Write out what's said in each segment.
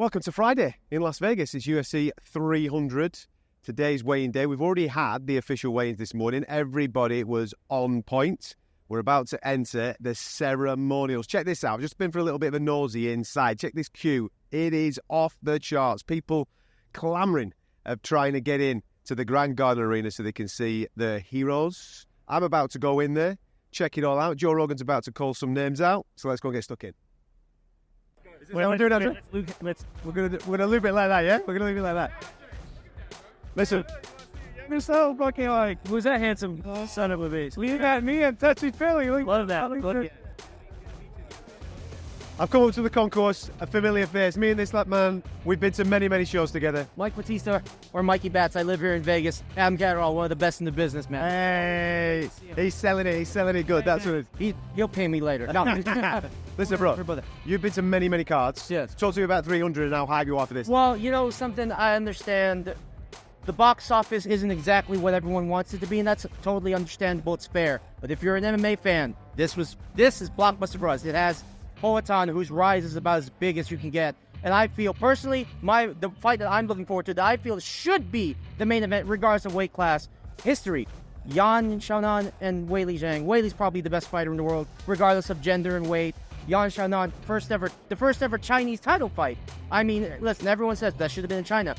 Welcome to Friday in Las Vegas. It's UFC 300. Today's weigh-in day. We've already had the official weigh-ins this morning. Everybody was on point. We're about to enter the ceremonials. Check this out. I've just been for a little bit of a nosy inside. Check this queue. It is off the charts. People clamoring of trying to get in to the Grand Garden Arena so they can see the heroes. I'm about to go in there, check it all out. Joe Rogan's about to call some names out. So let's go get stuck in. We're doing that. We're gonna leave it like that, yeah? We're gonna leave it like that. Listen. You're so fucking like, who's that handsome son of a bitch? You got me and Touchy Philly. Love that. Look. I've come up to the concourse, a familiar face. Me and this man, we've been to many, many shows together. Mike Batista or Mikey Bats. I live here in Vegas. I'm Catterall, one of the best in the business, man. Hey, he's selling it. He's selling it good. That's what it is. He'll pay me later. No. Listen, bro, you've been to many, many cards. Yes. Talk to me about 300 and how high you are for this. Well, you know something, I understand. The box office isn't exactly what everyone wants it to be, and that's totally understandable. It's fair. But if you're an MMA fan, this is blockbuster for us. It has Poatan, whose rise is about as big as you can get. And I feel, personally, the fight that I'm looking forward to, that I feel should be the main event, regardless of weight class, history. Yan Xiaonan and Weili Zhang. Weili's probably the best fighter in the world, regardless of gender and weight. Yan Xiaonan, the first ever Chinese title fight. I mean, listen, everyone says that should have been in China.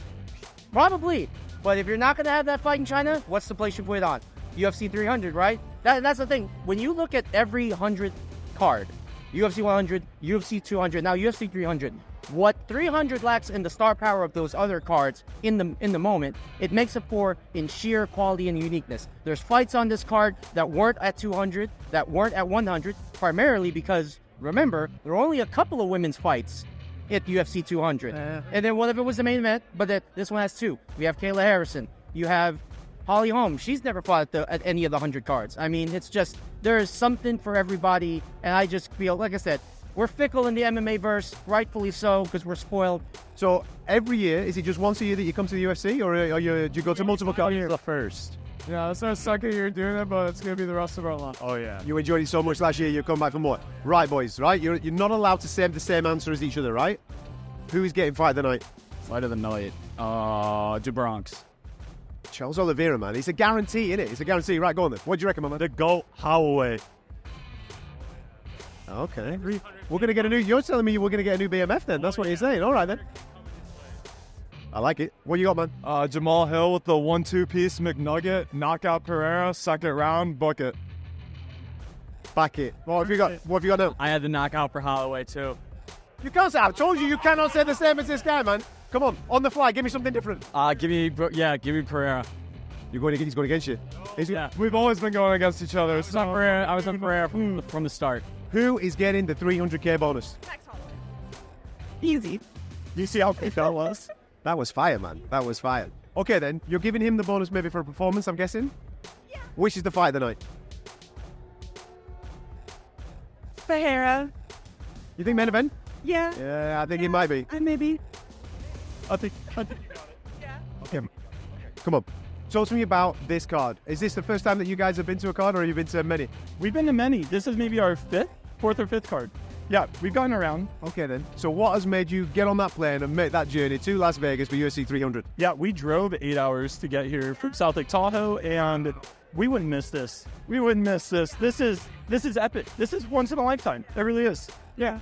Probably. But if you're not going to have that fight in China, what's the place you put it on? UFC 300, right? That's the thing. When you look at every 100 card, UFC 100, UFC 200, now UFC 300, what 300 lacks in the star power of those other cards in the moment, it makes up for in sheer quality and uniqueness. There's fights on this card that weren't at 200, that weren't at 100, primarily because, remember, there are only a couple of women's fights at UFC 200. And then one of it was the main event, but this one has two. We have Kayla Harrison. You have Holly Holm. She's never fought at any of the 100 cards. I mean, it's just, there is something for everybody, and I just feel, like I said, we're fickle in the MMA verse, rightfully so, because we're spoiled. So every year, is it just once a year that you come to the UFC, or do you go to multiple cards? The first. Yeah, it's our second year doing it, but it's going to be the rest of our life. Oh, yeah. You enjoyed it so much last year, you've come back for more. Right, boys, right? You're not allowed to say the same answer as each other, right? Who is getting fight of the night? Fight of the night. DeBronx. Charles Oliveira, man. It's a guarantee, isn't it? It's a guarantee. Right, go on then. What do you reckon, man? The GOAT Holloway. Okay. We're going to get a new... You're telling me we're going to get a new BMF then? That's what you're saying. All right, then. I like it. What you got, man? Jamal Hill with the 1-2 piece McNugget, knockout Pereira, second round, book it. Back it. What have you got? What have you got now? I had the knockout for Holloway, too. You can't say... I told you cannot say the same as this guy, man. Come on the fly. Give me something different. Give me Pereira. He's going against you. Yeah, we've always been going against each other. I was on Pereira from the start. Who is getting the 300K bonus? Easy. You see how quick that was? That was fire, man. That was fire. Okay, then. You're giving him the bonus maybe for a performance, I'm guessing? Yeah. Which is the fight of the night? Sahara. You think main event? Yeah. Yeah, I think it might be. Maybe. I think you got it. Yeah. Okay. Come on. Talk to me about this card. Is this the first time that you guys have been to a card, or have you been to many? We've been to many. This is maybe our fourth or fifth card. Yeah, we've gotten around. Okay, then. So what has made you get on that plane and make that journey to Las Vegas for UFC 300? Yeah, we drove 8 hours to get here from South Lake Tahoe, and we wouldn't miss this. We wouldn't miss this. This is epic. This is once in a lifetime. It really is. Yeah.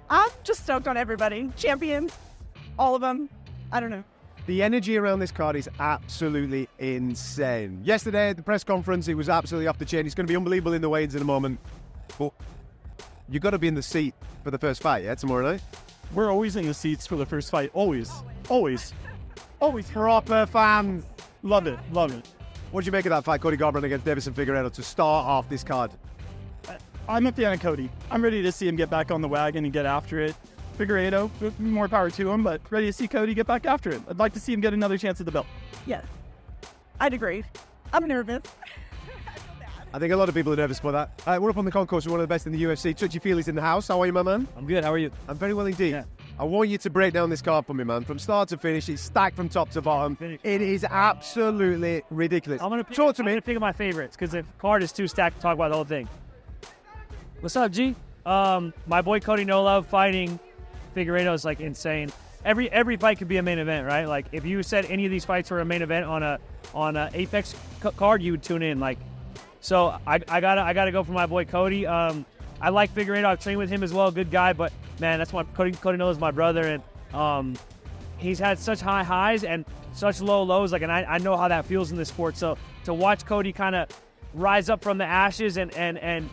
I'm just stoked on everybody. Champions. All of them. I don't know. The energy around this card is absolutely insane. Yesterday at the press conference, it was absolutely off the chain. It's going to be unbelievable in the weigh-ins in a moment. But you've got to be in the seat for the first fight, yeah, tomorrow night? We're always in the seats for the first fight. Always. Always. Always. Proper fans. Love it. Love it. What did you make of that fight, Cody Garbrandt against Davison Figueiredo, to start off this card? I'm a fan of Cody. I'm ready to see him get back on the wagon and get after it. Figueiredo, more power to him, but ready to see Cody get back after it. I'd like to see him get another chance at the belt. Yes. I'd agree. I'm nervous. I think a lot of people are nervous for that. We're up on the concourse with one of the best in the UFC. Touchy Feely's in the house. How are you, my man? I'm good. How are you? I'm very well indeed. Yeah. I want you to break down this card for me, man. From start to finish, it's stacked from top to bottom. It is absolutely ridiculous. I'm gonna pick of my favorites because the card is too stacked to talk about the whole thing. What's up, G? My boy Cody No Love fighting Figueiredo is like insane. Every fight could be a main event, right? Like if you said any of these fights were a main event on a Apex card, you would tune in. Like, so I gotta go for my boy Cody. I like Figueiredo. I've trained with him as well. Good guy, but man, that's why Cody knows my brother, and he's had such high highs and such low lows. Like, and I know how that feels in this sport. So to watch Cody kind of rise up from the ashes and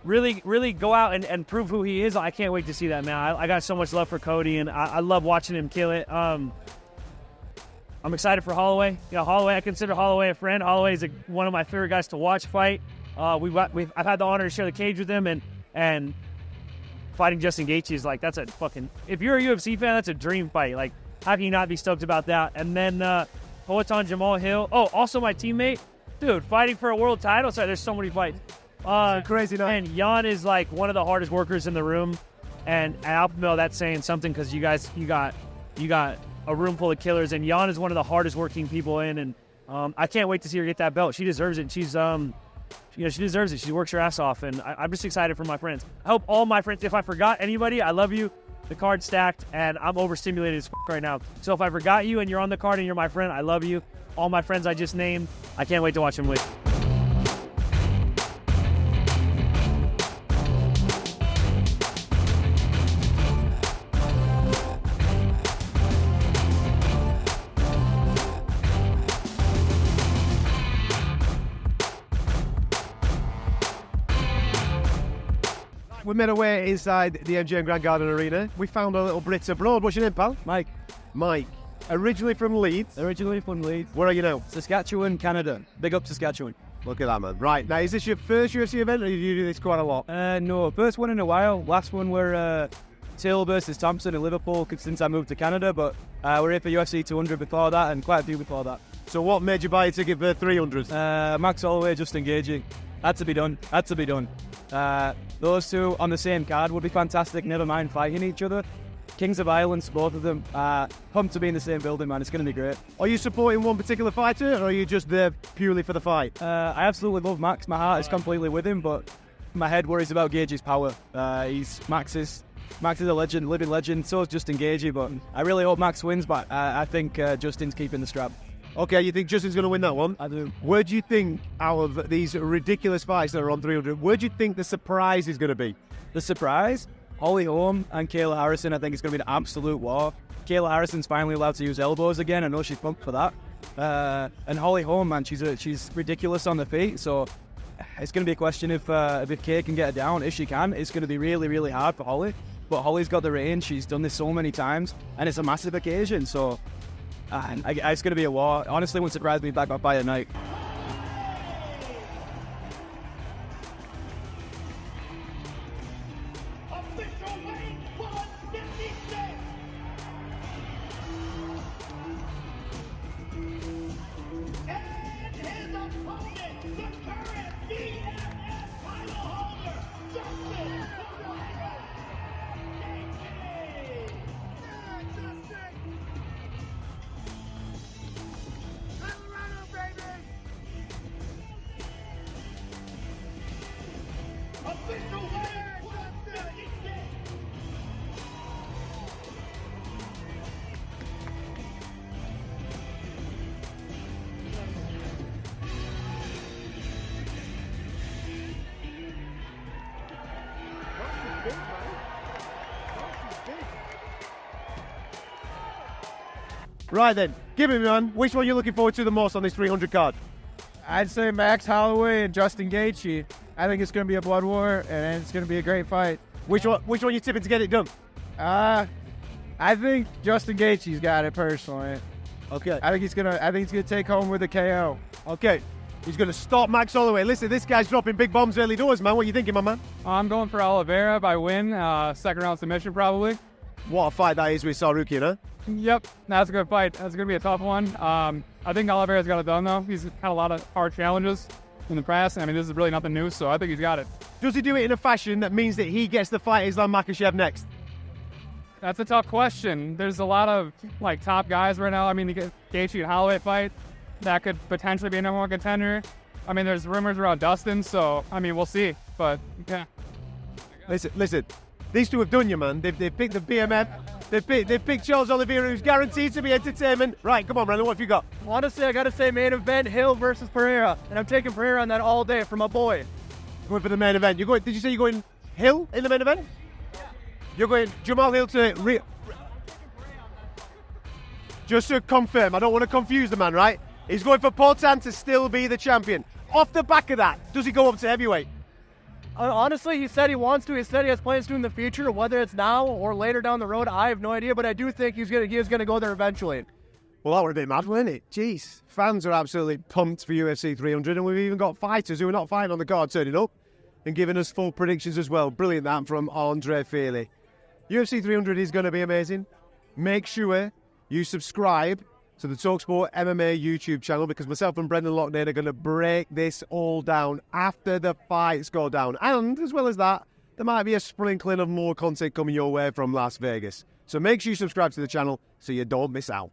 really go out and prove who he is, I can't wait to see that, man. I got so much love for Cody, and I love watching him kill it. I'm excited for Holloway. Yeah, Holloway. I consider Holloway a friend. Holloway is one of my favorite guys to watch fight. I've had the honor to share the cage with him, and fighting Justin Gaethje is like, that's a fucking, if you're a UFC fan, that's a dream fight. Like, how can you not be stoked about that? And then Poatan Jamal Hill. Oh, also my teammate, dude, fighting for a world title. Sorry, there's so many fights. Crazy night. And Jan is like one of the hardest workers in the room, and at Alpha Male, that's saying something, because you got a room full of killers, and Jan is one of the hardest working people in, and I can't wait to see her get that belt. She deserves it. She's she deserves it. She works her ass off, and I'm just excited for my friends. I hope all my friends, if I forgot anybody, I love you. The card's stacked, and I'm overstimulated as right now. So if I forgot you and you're on the card and you're my friend, I love you. All my friends I just named, I can't wait to watch them win. We made our way inside the MGM Grand Garden Arena. We found a little Brit abroad. What's your name, pal? Mike, Mike. Originally from Leeds. originally from Leeds. Where are you now? Saskatchewan, Canada. Big up Saskatchewan. Look at that, man. Right, now, is this your first UFC event, or do you do this quite a lot? No, first one in a while. Last one were Till versus Thompson in Liverpool since I moved to Canada, but we're here for UFC 200 before that, and quite a few before that. So what made you buy a ticket for 300s? Max Holloway, just engaging. Had to be done. Those two on the same card would be fantastic. Never mind fighting each other. Kings of Violence, both of them. Pumped to be in the same building, man. It's going to be great. Are you supporting one particular fighter, or are you just there purely for the fight? I absolutely love Max. My heart is completely with him, but my head worries about Gage's power. Max is a legend, living legend. So is Justin Gaethje, but I really hope Max wins. But I think Justin's keeping the strap. Okay, you think Justin's going to win that one? I do. Where do you think, out of these ridiculous fights that are on 300, where do you think the surprise is going to be? The surprise? Holly Holm and Kayla Harrison. I think it's going to be an absolute war. Kayla Harrison's finally allowed to use elbows again. I know she's pumped for that. And Holly Holm, man, she's ridiculous on the feet. So it's going to be a question if Kay can get her down. If she can, it's going to be really, really hard for Holly. But Holly's got the range. She's done this so many times, and it's a massive occasion. So it's going to be a war. Honestly, wouldn't surprise me back up by tonight. Right then, give me, man. Which one are you looking forward to the most on this 300 card? I'd say Max Holloway and Justin Gaethje. I think it's going to be a blood war, and it's going to be a great fight. Which one you tipping to get it done? I think Justin Gaethje's got it personally. Okay. I think he's gonna take home with a KO. Okay. He's going to stop Max Holloway. Listen, this guy's dropping big bombs early doors, man. What are you thinking, my man? I'm going for Oliveira by win, second round submission probably. What a fight that is with Sarukian, huh? Yep, that's a good fight. That's going to be a tough one. I think Oliveira's got it done, though. He's had a lot of hard challenges in the past. I mean, this is really nothing new, so I think he's got it. Does he do it in a fashion that means that he gets the fight Islam Makhachev next? That's a tough question. There's a lot of, top guys right now. I mean, the Gaethje and Holloway fight, that could potentially be a number one contender. I mean, there's rumors around Dustin, so, I mean, we'll see. But, yeah. Listen. These two have done you, man. They've picked the BMF. They've picked Charles Oliveira, who's guaranteed to be entertainment. Right, come on, Brandon, what have you got? Honestly, I gotta say main event, Hill versus Pereira. And I'm taking Pereira on that all day for my boy. Going for the main event. Did you say you're going Hill in the main event? You're going Jamal Hill to Just to confirm, I don't want to confuse the man, right? He's going for Portan to still be the champion. Off the back of that, does he go up to heavyweight? Honestly, he said he wants to. He said he has plans to in the future. Whether it's now or later down the road, I have no idea. But I do think he is gonna go there eventually. Well, that would have been mad, wouldn't it? Jeez, fans are absolutely pumped for UFC 300, and we've even got fighters who are not fighting on the card turning up and giving us full predictions as well. Brilliant that from Andre Feely. UFC 300 is going to be amazing. Make sure you subscribe to the talkSPORT MMA YouTube channel, because myself and Brendan Loughnane are going to break this all down after the fights go down. And as well as that, there might be a sprinkling of more content coming your way from Las Vegas. So make sure you subscribe to the channel so you don't miss out.